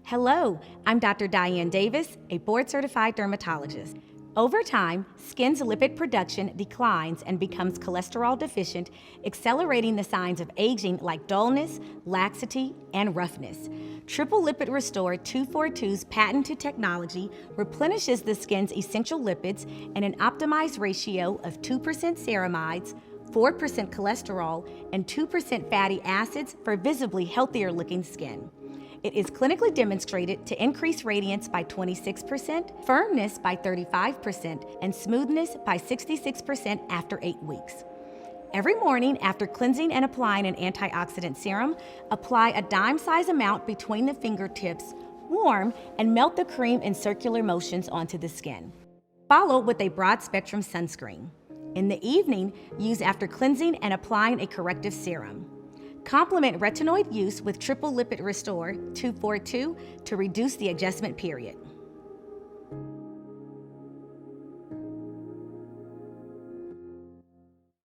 Hello, I'm Dr. Dianne Davis, a board-certified dermatologist. Over time, skin's lipid production declines and becomes cholesterol deficient, accelerating the signs of aging like dullness, laxity, and roughness. Triple Lipid Restore 242's patented technology replenishes the skin's essential lipids in an optimized ratio of 2% ceramides, 4% cholesterol, and 2% fatty acids for visibly healthier looking skin. It is clinically demonstrated to increase radiance by 26%, firmness by 35%, and smoothness by 66% after 8 weeks. Every morning after cleansing and applying an antioxidant serum, apply a dime-size amount between the fingertips, warm, and melt the cream in circular motions onto the skin. Follow with a broad-spectrum sunscreen. In the evening, use after cleansing and applying a corrective serum. Complement retinoid use with Triple Lipid Restore 242 to reduce the adjustment period.